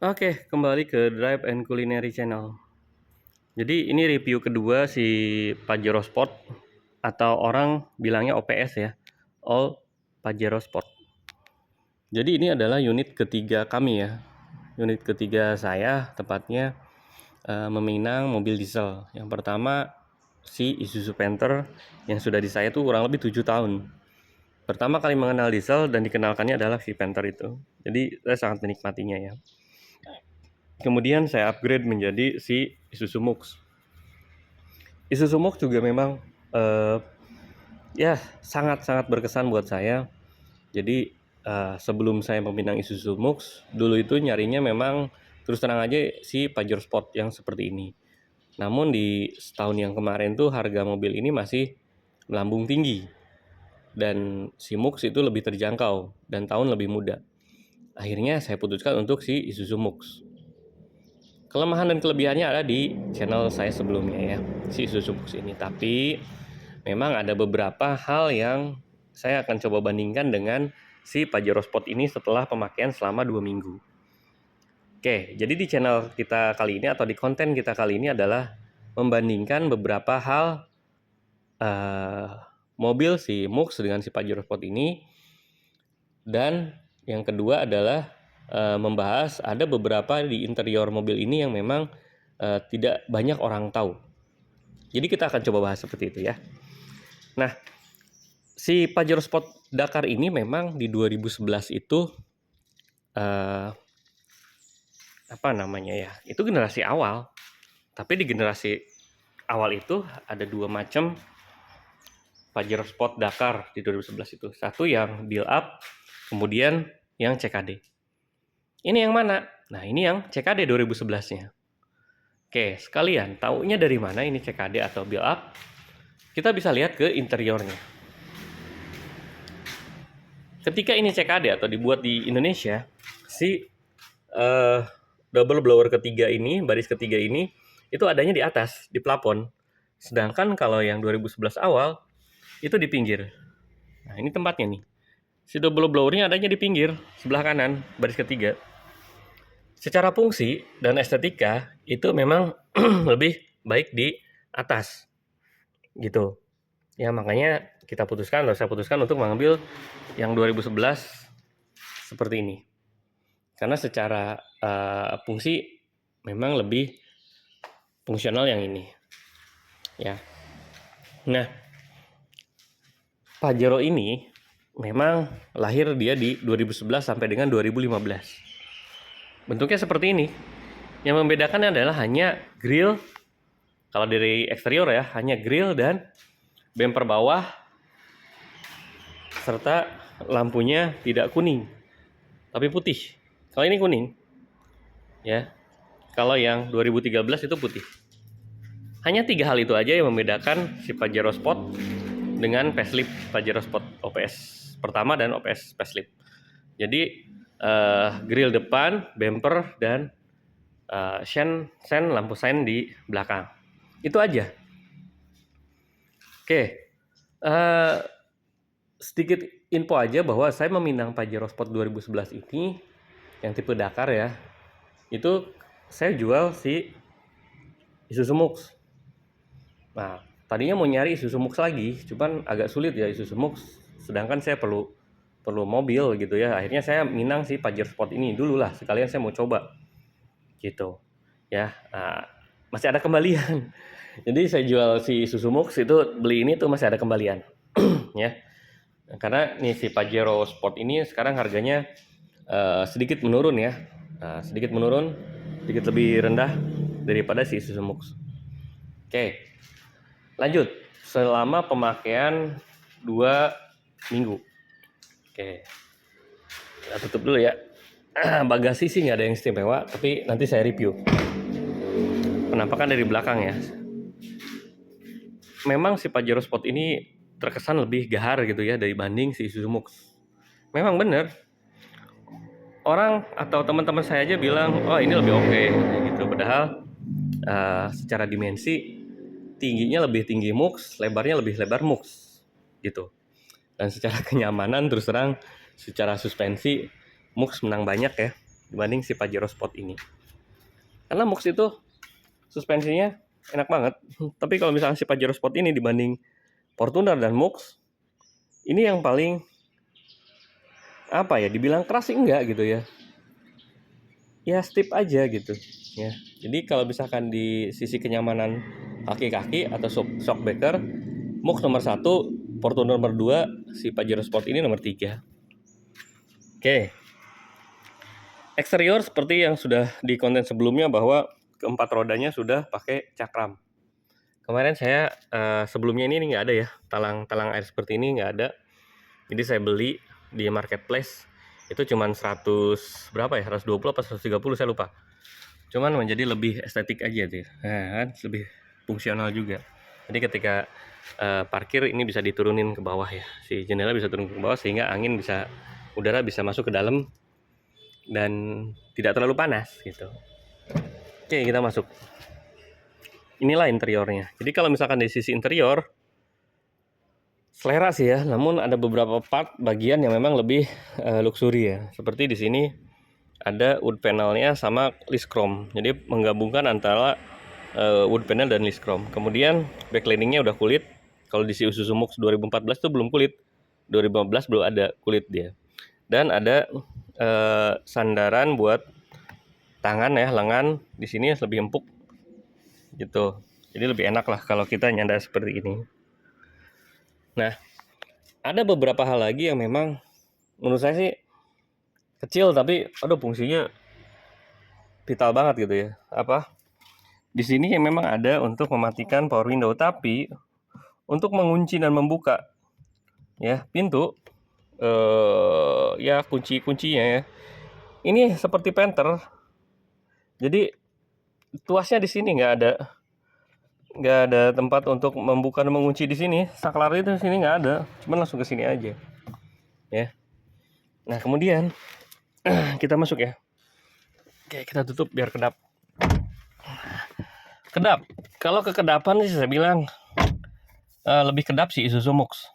Oke, kembali ke Drive and Culinary Channel. Jadi ini review kedua si Pajero Sport atau orang bilangnya OPS ya, All Pajero Sport. Jadi ini adalah unit ketiga kami ya. Unit ketiga saya tepatnya meminang mobil diesel. Yang pertama si Isuzu Panther yang sudah di saya tuh kurang lebih 7 tahun. Pertama kali mengenal diesel dan dikenalkannya adalah si Panther itu. Jadi saya sangat menikmatinya ya. Kemudian saya upgrade menjadi si Isuzu Mux. Isuzu Mux juga memang eh, ya sangat-sangat berkesan buat saya. Jadi sebelum saya meminang Isuzu Mux, dulu itu nyarinya memang terus terang aja si Pajero Sport yang seperti ini. Namun di setahun yang kemarin tuh harga mobil ini masih melambung tinggi dan si Mux itu lebih terjangkau dan tahun lebih muda. Akhirnya saya putuskan untuk si Isuzu Mux. Kelemahan dan kelebihannya ada di channel saya sebelumnya ya, si Isuzu Mux ini. Tapi memang ada beberapa hal yang saya akan coba bandingkan dengan si Pajero Sport ini setelah pemakaian selama 2 minggu. Oke, jadi di channel kita kali ini atau di konten kita kali ini adalah membandingkan beberapa hal mobil si Mux dengan si Pajero Sport ini. Dan yang kedua adalah membahas ada beberapa di interior mobil ini yang memang tidak banyak orang tahu. Jadi kita akan coba bahas seperti itu ya. Nah, si Pajero Sport Dakar ini memang di 2011 itu apa namanya ya? Itu generasi awal. Tapi di generasi awal itu ada dua macam Pajero Sport Dakar di 2011 itu. Satu yang build up, kemudian yang CKD. Ini yang mana? Nah, ini yang CKD 2011-nya. Oke, sekalian, taunya dari mana ini CKD atau build up? Kita bisa lihat ke interiornya. Ketika ini CKD atau dibuat di Indonesia, si double blower ketiga ini, baris ketiga ini, itu adanya di atas, di plafon. Sedangkan kalau yang 2011 awal, itu di pinggir. Nah, ini tempatnya nih. Si double blowernya adanya di pinggir, sebelah kanan, baris ketiga. Secara fungsi dan estetika, itu memang lebih baik di atas. Gitu. Ya, makanya saya putuskan untuk mengambil yang 2011 seperti ini. Karena secara fungsi memang lebih fungsional yang ini. Ya. Nah, Pajero ini memang lahir dia di 2011 sampai dengan 2015. Bentuknya seperti ini. Yang membedakannya adalah hanya grill. Kalau dari eksterior ya, hanya grill dan bumper bawah serta lampunya tidak kuning, tapi putih. Kalau ini kuning. Ya. Kalau yang 2013 itu putih. Hanya 3 hal itu aja yang membedakan si Pajero Sport dengan facelift Pajero Sport OPS pertama dan OPS facelift. Jadi grill depan, bumper dan sen lampu sen di belakang. Itu aja. Oke. Sedikit info aja bahwa saya meminang Pajero Sport 2011 ini yang tipe Dakar ya. Itu saya jual si Isuzu Mux. Nah, tadinya mau nyari Isuzu Mux lagi, cuman agak sulit ya Isuzu Mux. Sedangkan saya perlu mobil gitu ya. Akhirnya saya minang si Pajero Sport ini dulu lah. Sekalian saya mau coba gitu. Ya, nah, masih ada kembalian. Jadi saya jual si Isuzu Mux itu beli ini tuh masih ada kembalian. Ya. Karena nih si Pajero Sport ini sekarang harganya sedikit menurun ya. Sedikit menurun, sedikit lebih rendah daripada si Isuzu Mux. Oke. Lanjut, selama pemakaian 2 minggu. Oke, kita tutup dulu ya. Bagasi sih nggak ada yang istimewa, tapi nanti saya review. Penampakan dari belakang ya. Memang si Pajero Sport ini terkesan lebih gahar gitu ya dibanding si Isuzu Mux. Memang bener. Orang atau teman-teman saya aja bilang, oh ini lebih oke gitu. Padahal secara dimensi tingginya lebih tinggi Mux, lebarnya lebih lebar Mux gitu. Dan secara kenyamanan terus terang secara suspensi Mux menang banyak ya dibanding si Pajero Sport ini. Karena MUX itu suspensinya enak banget. Tapi kalau misalnya si Pajero Sport ini dibanding Fortuner dan MUX, ini yang paling apa ya, dibilang keras sih enggak gitu ya. Ya stiff aja gitu ya. Jadi kalau misalkan di sisi kenyamanan kaki-kaki atau shock breaker, MUX nomor 1, Fortuner nomor 2, si Pajero Sport ini nomor 3. Oke. Eksterior seperti yang sudah di konten sebelumnya bahwa keempat rodanya sudah pakai cakram. Kemarin saya sebelumnya ini nggak ada ya, talang air seperti ini nggak ada. Jadi saya beli di marketplace itu cuman 100 berapa ya, 120 apa 130 saya lupa. Cuman menjadi lebih estetik aja tuh. Nah, kan lebih fungsional juga. Jadi ketika parkir ini bisa diturunin ke bawah ya. Si jendela bisa turun ke bawah sehingga udara bisa masuk ke dalam dan tidak terlalu panas gitu. Oke, kita masuk. Inilah interiornya. Jadi kalau misalkan dari sisi interior selera sih ya, namun ada beberapa part bagian yang memang lebih luxury ya. Seperti di sini ada wood panelnya sama list chrome. Jadi menggabungkan antara wood panel dan list chrome. Kemudian backliningnya udah kulit. Kalau di Isuzu MUX 2014 itu belum kulit. 2015 belum ada kulit dia. Dan ada sandaran buat tangan ya, lengan di sini lebih empuk gitu. Jadi lebih enak lah kalau kita nyandar seperti ini. Nah, ada beberapa hal lagi yang memang menurut saya sih kecil tapi aduh fungsinya vital banget gitu ya. Apa? Di sini yang memang ada untuk mematikan power window, tapi untuk mengunci dan membuka ya pintu ya kunci-kuncinya ya. Ini seperti penter. Jadi tuasnya di sini nggak ada tempat untuk membuka dan mengunci di sini. Saklar itu di sini nggak ada, cuman langsung ke sini aja. Ya. Nah, kemudian kita masuk ya. Oke, kita tutup biar kedap. Kedap. Kalau kekedapan sih saya bilang lebih kedap sih Isuzu MUX.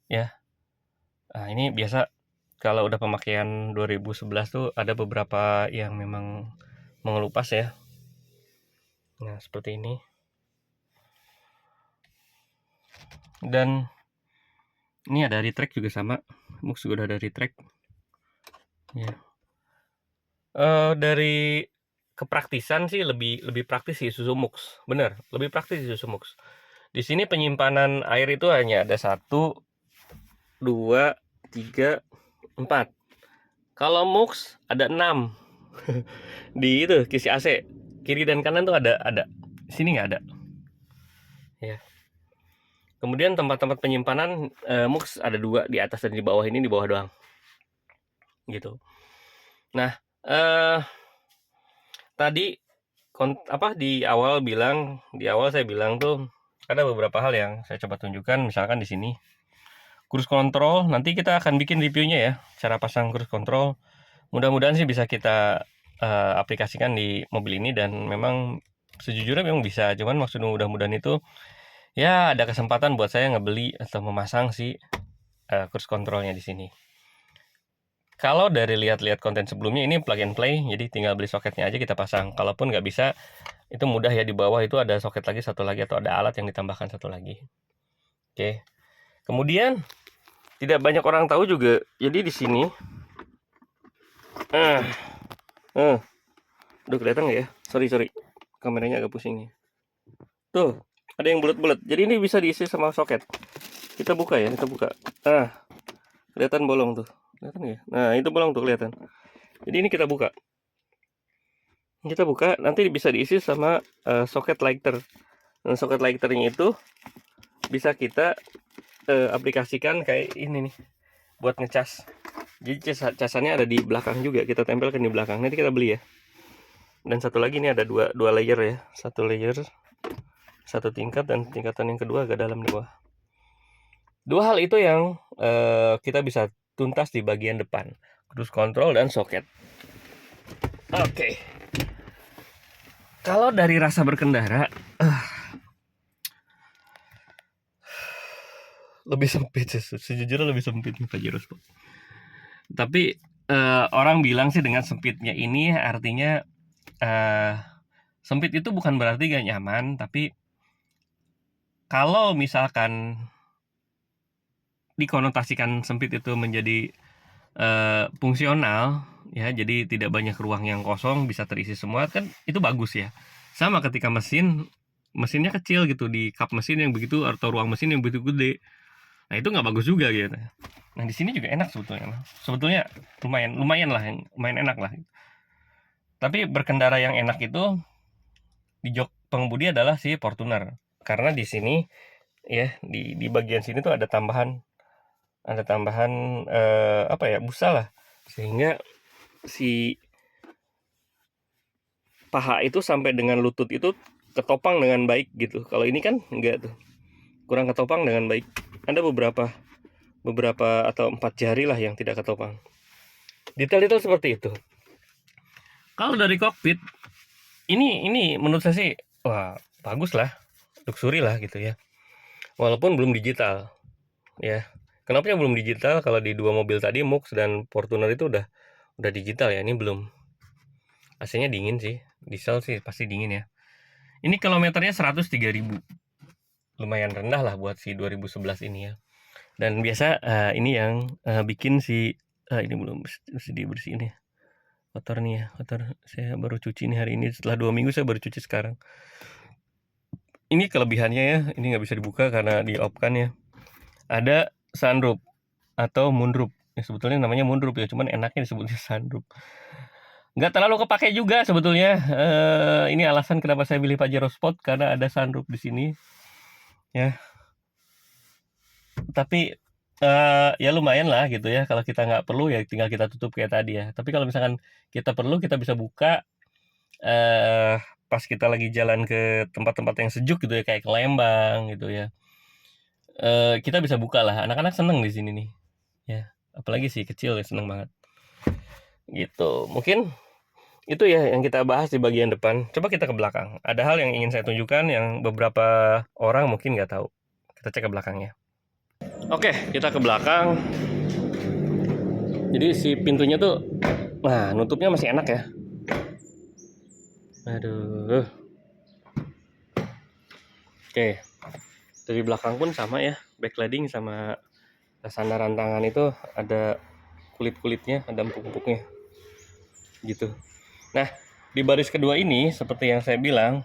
Ya. Nah, ini biasa kalau udah pemakaian 2011 tuh ada beberapa yang memang mengelupas ya. Nah, seperti ini. Dan ini ada retract juga sama. MUX juga udah ada retract. Ya. Dari kepraktisan sih lebih praktis sih Isuzu MUX. Bener, lebih praktis Isuzu MUX. Di sini penyimpanan air itu hanya ada 1, 2, 3, 4. Kalau MUX ada 6. Di itu kisi AC kiri dan kanan tuh ada. Sini nggak ada. Ya. Kemudian tempat-tempat penyimpanan MUX ada 2 di atas dan di bawah, ini di bawah doang. Gitu. Nah, tadi di awal saya bilang tuh ada beberapa hal yang saya coba tunjukkan, misalkan di sini cruise control, nanti kita akan bikin reviewnya ya, cara pasang cruise control. Mudah-mudahan sih bisa kita aplikasikan di mobil ini, dan memang sejujurnya memang bisa, cuman maksud mudah-mudahan itu ya ada kesempatan buat saya ngebeli atau memasang si cruise controlnya di sini. Kalau dari lihat-lihat konten sebelumnya ini plug and play, jadi tinggal beli soketnya aja kita pasang. Kalaupun nggak bisa, itu mudah ya, di bawah itu ada soket lagi satu lagi atau ada alat yang ditambahkan satu lagi. Oke. Kemudian tidak banyak orang tahu juga. Jadi di sini udah kelihatan nggak ya? Sorry. Kameranya agak pusing nih. Tuh, ada yang bulat-bulat. Jadi ini bisa diisi sama soket. Kita buka ya, kelihatan bolong tuh. Kelihatan nggak ya? Nah, itu bolong tuh kelihatan. Jadi ini kita buka. Nanti bisa diisi sama soket lighter. Dan soket lighternya itu bisa kita aplikasikan kayak ini nih buat ngecas. Jadi casannya ada di belakang juga, kita tempelkan di belakang. Nanti kita beli ya. Dan satu lagi ini ada dua layer ya, satu layer, satu tingkat, dan tingkatan yang kedua agak dalam di bawah. 2 hal itu yang kita bisa tuntas di bagian depan, cruise control dan soket. Oke. Kalau dari rasa berkendara lebih sempit, sejujurnya lebih sempit nih Pajero Sport. Tapi orang bilang sih dengan sempitnya ini artinya sempit itu bukan berarti gak nyaman, tapi kalau misalkan dikonotasikan sempit itu menjadi fungsional ya, jadi tidak banyak ruang yang kosong, bisa terisi semua, kan itu bagus ya. Sama ketika mesinnya kecil gitu, di kap mesin yang begitu atau ruang mesin yang begitu gede, nah itu nggak bagus juga gitu. Nah di sini juga enak sebetulnya lumayan lah, lumayan enak lah. Tapi berkendara yang enak itu di jok pengemudi adalah si Fortuner, karena di sini ya di bagian sini tuh ada tambahan apa ya, busa lah, sehingga si paha itu sampai dengan lutut itu ketopang dengan baik gitu. Kalau ini kan enggak tuh, kurang ketopang dengan baik. Ada beberapa atau 4 jari lah yang tidak ketopang. Detail-detail seperti itu. Kalau dari kokpit ini menurut saya sih wah bagus lah, luxury lah gitu ya. Walaupun belum digital ya. Kenapa belum digital? Kalau di dua mobil tadi MUX dan Fortuner itu udah digital ya, ini belum. AC-nya dingin sih, diesel sih pasti dingin ya. Ini kilometernya 103.000, lumayan rendah lah buat si 2011 ini ya. Dan biasa ini yang bikin si ini belum mesti dibersihin ya, kotor nih ya, kotor. Saya baru cuci nih hari ini, setelah 2 minggu saya baru cuci sekarang. Ini kelebihannya ya, ini nggak bisa dibuka karena di off kan ya. Ada sunroof atau moonroof ya, sebetulnya namanya moonroof ya, cuman enaknya disebutnya sunroof. Nggak terlalu kepake juga sebetulnya. Ini alasan kenapa saya pilih Pajero Sport, karena ada sunroof di sini ya. Tapi ya lumayan lah gitu ya, kalau kita nggak perlu ya tinggal kita tutup kayak tadi ya. Tapi kalau misalkan kita perlu, kita bisa buka pas kita lagi jalan ke tempat-tempat yang sejuk gitu ya, kayak ke Lembang gitu ya. Kita bisa buka lah, anak-anak seneng di sini nih ya, apalagi sih kecil ya, seneng banget gitu. Mungkin itu ya yang kita bahas di bagian depan. Coba kita ke belakang, ada hal yang ingin saya tunjukkan yang beberapa orang mungkin nggak tahu. Kita cek ke belakangnya. Oke, kita ke belakang. Jadi si pintunya tuh, nah nutupnya masih enak ya. Aduh. Oke, dari belakang pun sama ya, backlighting sama sandaran tangan itu ada kulit-kulitnya, ada empuk-empuknya gitu. Nah, di baris kedua ini seperti yang saya bilang,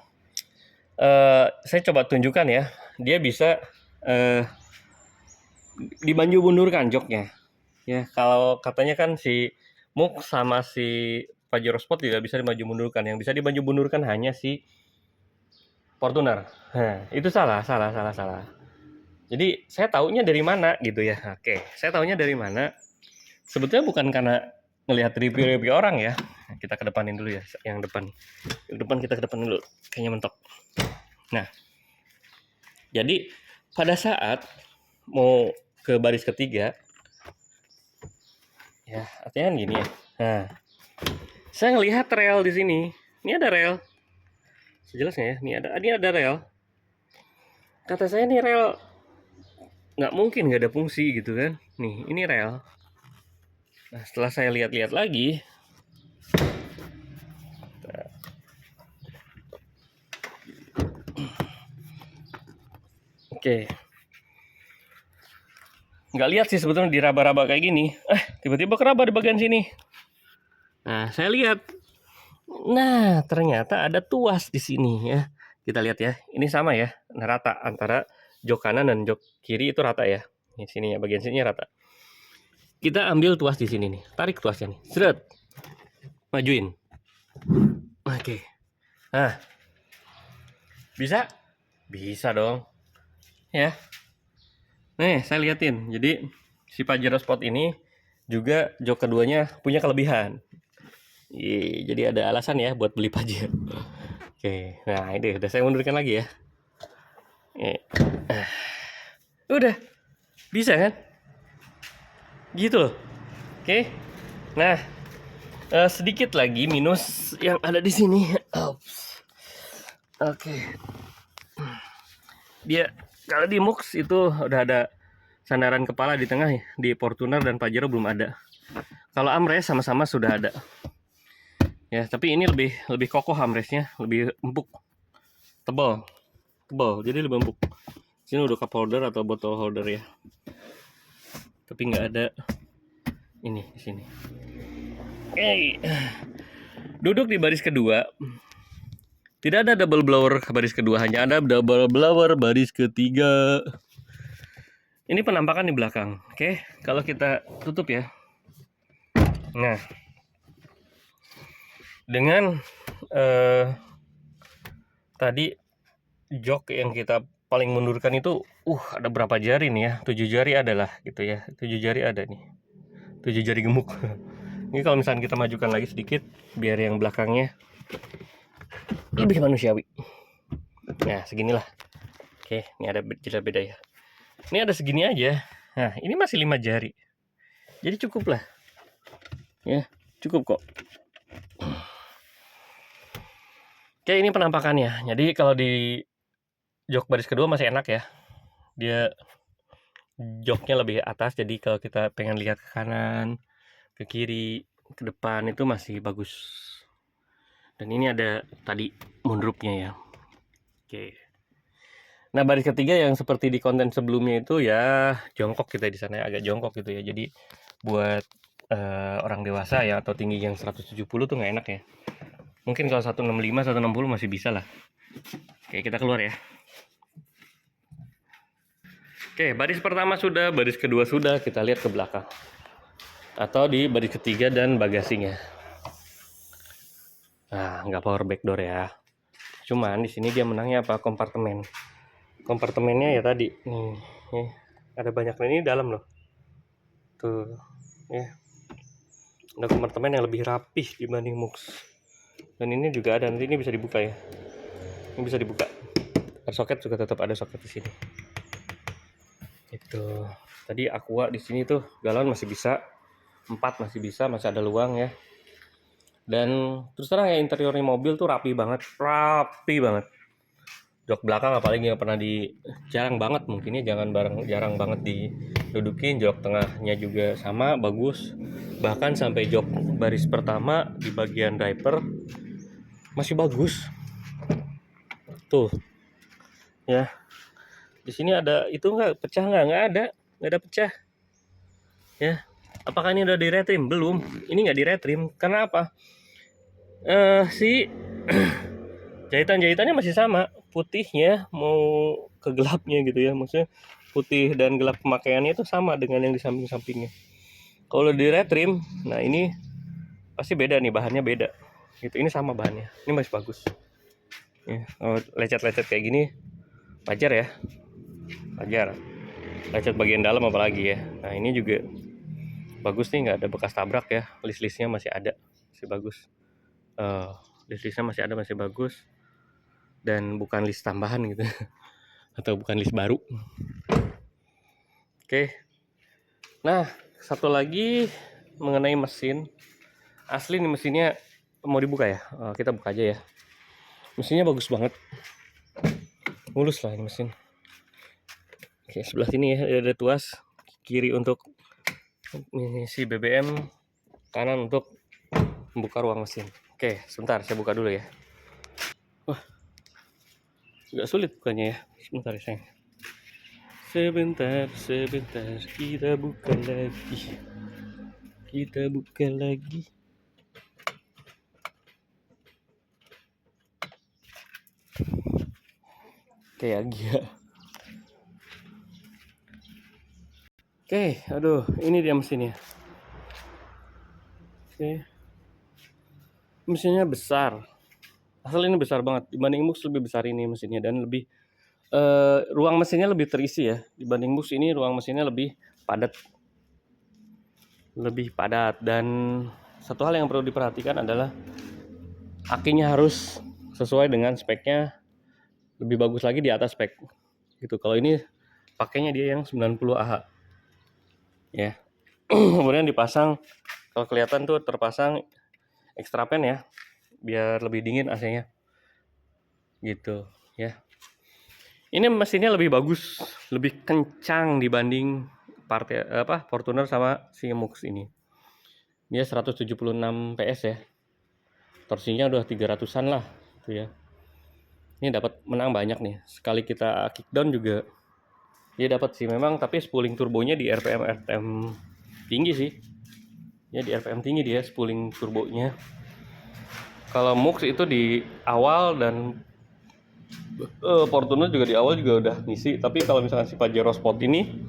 saya coba tunjukkan ya, dia bisa dibanju mundurkan joknya. Ya, kalau katanya kan si MUX sama si Pajero Sport tidak bisa dimaju mundurkan, yang bisa dimaju mundurkan hanya si Fortuner. Nah, itu salah. Jadi saya taunya dari mana gitu ya. Oke, saya taunya dari mana? Sebetulnya bukan karena ngelihat review-review orang ya. Kita kedepanin dulu ya, yang depan. Yang depan kita ke depan dulu, kayaknya mentok. Nah, jadi pada saat mau ke baris ketiga, ya artinya kan gini ya. Nah, saya ngelihat rel di sini. Ini ada rel. Sejelasnya ya, ini ada rel. Kata saya nih rel nggak mungkin nggak ada fungsi gitu kan. Nih, ini rel. Nah, setelah saya lihat-lihat lagi, oke, nggak lihat sih sebetulnya di raba-raba kayak gini. Tiba-tiba keraba di bagian sini. Nah, saya lihat. Nah, ternyata ada tuas di sini ya. Kita lihat ya. Ini sama ya, rata antara jok kanan dan jok kiri itu rata ya. Di sini ya, bagian sini rata. Kita ambil tuas di sini nih. Tarik tuasnya nih. Seret. Majuin. Oke. Nah. Bisa? Bisa dong. Ya. Nih, saya liatin. Jadi si Pajero Sport ini juga jok keduanya punya kelebihan. Jadi ada alasan ya buat beli Pajero. Oke, nah ini udah saya mundurkan lagi ya. Udah, bisa kan? Gitu loh. Oke. Nah, sedikit lagi minus yang ada di sini. Oke. Dia kalau di MUX itu udah ada sandaran kepala di tengah ya. Di Fortuner dan Pajero belum ada. Kalau armrest sama-sama sudah ada. Ya, tapi ini lebih kokoh armrestnya, lebih empuk, tebal, jadi lebih empuk. Sini udah cup holder atau bottle holder ya. Tapi nggak ada ini di sini. Duduk di baris kedua. Tidak ada double blower baris kedua, hanya ada double blower baris ketiga. Ini penampakan di belakang. Oke, kalau kita tutup ya. Nah, dengan tadi jok yang kita paling mundurkan itu, ada berapa jari nih ya? 7 jari adalah gitu ya. 7 jari ada nih. 7 jari gemuk. Ini kalau misalnya kita majukan lagi sedikit, biar yang belakangnya lebih manusiawi. Nah, seginilah. Oke, ini ada beda ya. Ini ada segini aja. Nah, ini masih 5 jari. Jadi cukup lah. Ya, cukup kok. Oke, ini penampakannya. Jadi kalau di jok baris kedua masih enak ya. Dia joknya lebih atas, jadi kalau kita pengen lihat ke kanan, ke kiri, ke depan itu masih bagus. Dan ini ada tadi moonroofnya ya. Oke. Nah, baris ketiga yang seperti di konten sebelumnya itu ya jongkok kita di sana, agak jongkok gitu ya. Jadi buat orang dewasa ya atau tinggi yang 170 tuh nggak enak ya. Mungkin kalau 165, 160 masih bisa lah. Oke, kita keluar ya. Oke, baris pertama sudah, baris kedua sudah, kita lihat ke belakang. Atau di baris ketiga dan bagasinya. Nah, nggak power back door ya. Cuman di sini dia menangnya apa? Kompartemen. Kompartemennya ya tadi. Nih, ada banyak ini dalam loh. Tuh, ya. Ada kompartemen yang lebih rapih dibanding Mux. Dan ini juga ada, nanti ini bisa dibuka ya. Ini bisa dibuka. Soket juga tetap ada soket di sini. Itu. Tadi Aqua di sini tuh galon masih bisa. 4 masih bisa, masih ada luang ya. Dan terus terang ya, interiornya mobil tuh rapi banget. Jok belakang apalagi yang pernah jarang banget mungkin ya, jarang banget didudukin. Jok tengahnya juga sama, bagus. Bahkan sampai jok baris pertama di bagian diaper masih bagus. Tuh. Ya. Di sini ada itu pecah nggak ada pecah. Ya. Apakah ini udah di-retrim? Belum. Ini nggak di-retrim. Karena apa? Si jahitannya masih sama, putihnya mau ke gelapnya gitu ya, maksudnya putih dan gelap pemakaiannya itu sama dengan yang di samping-sampingnya. Kalau di retrim, nah ini pasti beda nih, bahannya beda gitu. Ini sama bahannya, ini masih bagus ya. Lecet-lecet kayak gini wajar ya, wajar. Lecet bagian dalam apalagi ya. Nah ini juga bagus nih, nggak ada bekas tabrak ya. List-listnya masih ada, masih bagus. List-listnya masih ada, masih bagus. Dan bukan list tambahan gitu atau bukan list baru. Oke. Nah, satu lagi mengenai mesin. Asli nih mesinnya mau dibuka ya. Kita buka aja ya. Mesinnya bagus banget. Mulus lah ini mesin. Oke, sebelah sini ya ada tuas, kiri untuk mengisi BBM, kanan untuk membuka ruang mesin. Oke, sebentar saya buka dulu ya. Wah, agak sulit bukanya ya. Sebentar ya sayang. Sebentar, kita buka lagi. Kayak gila. Oke, aduh, ini dia mesinnya. Oke. Mesinnya besar. Asal ini besar banget. Dibanding Mux lebih besar ini mesinnya, dan lebih ruang mesinnya lebih terisi ya. Dibanding Mux ini ruang mesinnya lebih padat. Dan satu hal yang perlu diperhatikan adalah akinya harus sesuai dengan speknya, lebih bagus lagi di atas spek. Gitu. Kalau ini pakainya dia yang 90 Ah. Ya. Kemudian dipasang, kalau kelihatan tuh terpasang extra fan ya, biar lebih dingin AC-nya. Gitu, ya. Ini mesinnya lebih bagus, lebih kencang dibanding Fortuner sama si Mux ini. Dia 176 PS ya. Torsinya udah 300-an lah tuh ya. Ini dapat menang banyak nih. Sekali kita kickdown juga dia dapat sih memang, tapi spooling turbonya di RPM tinggi sih. Ya di RPM tinggi dia spooling turbonya. Kalau MUX itu di awal dan Fortuner juga di awal juga udah ngisi, tapi kalau misalkan si Pajero Sport ini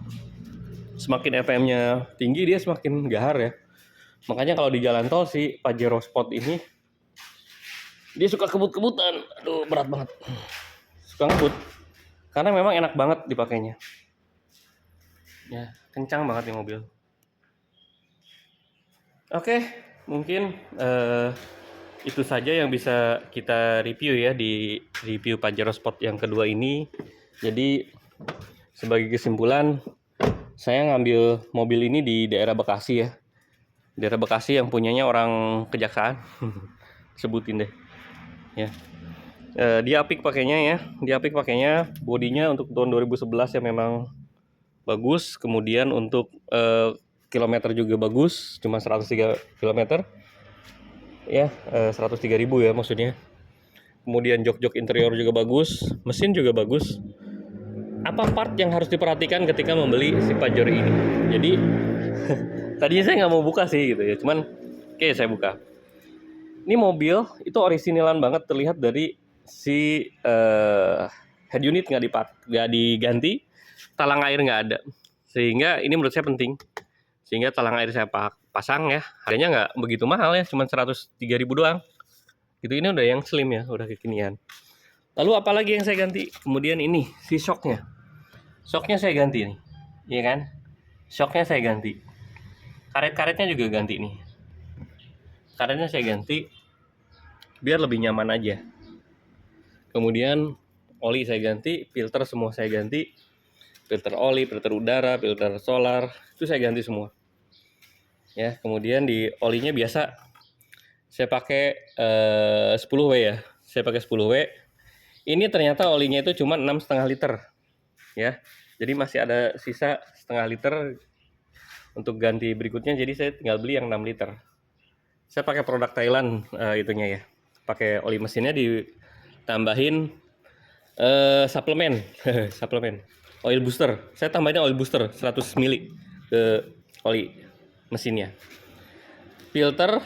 semakin RPM-nya tinggi dia semakin gahar ya. Makanya kalau di jalan tol si Pajero Sport ini dia suka kebut-kebutan. Aduh, berat banget. Suka ngebut. Karena memang enak banget dipakainya. Ya, kencang banget nih mobil. Oke, mungkin itu saja yang bisa kita review ya di review Pajero Sport yang kedua ini. Jadi sebagai kesimpulan, saya ngambil mobil ini di daerah Bekasi ya. Daerah Bekasi yang punyanya orang kejaksaan. Sebutin deh. Ya. Dia apik pakainya ya. Dia apik pakainya. Bodinya untuk tahun 2011 ya memang bagus. Kemudian untuk kilometer juga bagus, cuma 103 km. Ya, 103.000 ya maksudnya. Kemudian jok-jok interior juga bagus, mesin juga bagus. Apa part yang harus diperhatikan ketika membeli si Pajero ini? Jadi tadinya saya nggak mau buka sih gitu ya, cuman oke saya buka. Ini mobil itu originalan banget, terlihat dari si head unit nggak diganti, talang air nggak ada, sehingga ini menurut saya penting. Sehingga talang air saya pasang ya, harganya nggak begitu mahal ya, cuma 103.000 doang. Gitu, ini udah yang slim ya, udah kekinian. Lalu apalagi yang saya ganti? Kemudian ini si shocknya. Shocknya saya ganti nih, iya kan? Shocknya saya ganti. Karet-karetnya juga ganti nih. Karetnya saya ganti biar lebih nyaman aja. Kemudian oli saya ganti, filter semua saya ganti. Filter oli, filter udara, filter solar, itu saya ganti semua. Ya, kemudian di olinya biasa saya pakai 10W ya. Saya pakai 10W. Ini ternyata olinya itu cuma 6,5 liter. Ya. Jadi masih ada sisa setengah liter untuk ganti berikutnya, jadi saya tinggal beli yang 6 liter. Saya pakai produk Thailand itunya ya. Pakai oli mesinnya ditambahin suplemen. Suplemen. Oil booster. Saya tambahin oil booster 100 ml ke oli mesinnya. Filter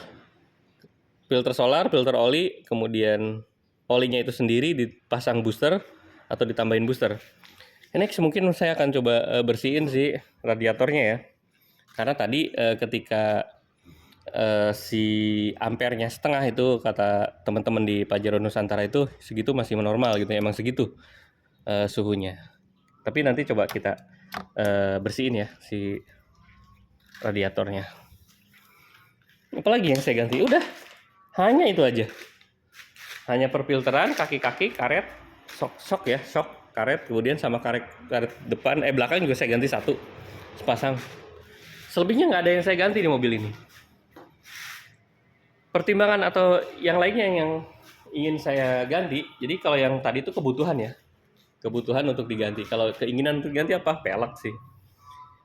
solar, filter oli, kemudian olinya itu sendiri dipasang booster atau ditambahin booster. Next mungkin saya akan coba bersihin sih radiatornya ya. Karena tadi ketika si ampernya setengah itu kata teman-teman di Pajero Nusantara itu segitu masih normal gitu, emang segitu suhunya. Tapi nanti coba kita bersihin ya si radiatornya. Apalagi yang saya ganti? Udah, hanya itu aja. Hanya perfilteran, kaki-kaki, karet, shock ya, shock, karet, kemudian sama karet depan, belakang juga saya ganti satu, sepasang. Selebihnya nggak ada yang saya ganti di mobil ini. Pertimbangan atau yang lainnya yang ingin saya ganti, jadi kalau yang tadi itu kebutuhan ya, kebutuhan untuk diganti. Kalau keinginan untuk diganti apa? Pelek sih.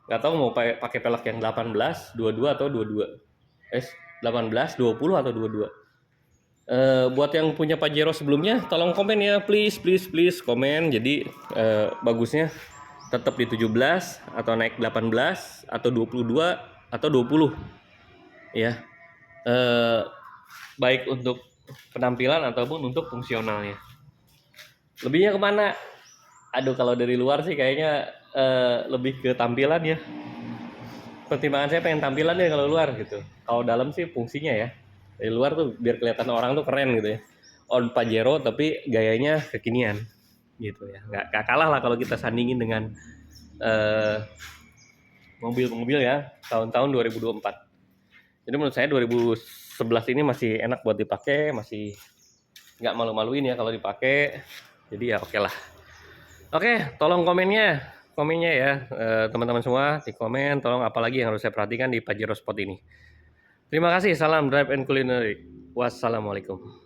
Nggak tahu mau pakai pelek yang 18, 22 atau 22. 18, 20 atau 22. Buat yang punya Pajero sebelumnya, tolong komen ya, please komen. Jadi bagusnya tetap di 17 atau naik 18 atau 22 atau 20 ya. Baik untuk penampilan ataupun untuk fungsionalnya. Lebihnya kemana? Aduh, kalau dari luar sih kayaknya lebih ke tampilan ya. Pertimbangan saya pengen tampilan ya kalau luar gitu. Kalau dalam sih fungsinya ya. Dari luar tuh biar kelihatan orang tuh keren gitu ya. On Pajero tapi gayanya kekinian gitu ya. Nggak kalah lah kalau kita sandingin dengan mobil-mobil ya tahun-tahun 2024. Jadi menurut saya 2011 ini masih enak buat dipakai, masih nggak malu-maluin ya kalau dipakai. Jadi ya oke lah. Oke, tolong komennya ya teman-teman semua, di komen tolong apalagi yang harus saya perhatikan di Pajero Sport ini. Terima kasih, salam drive and culinary. Wassalamualaikum.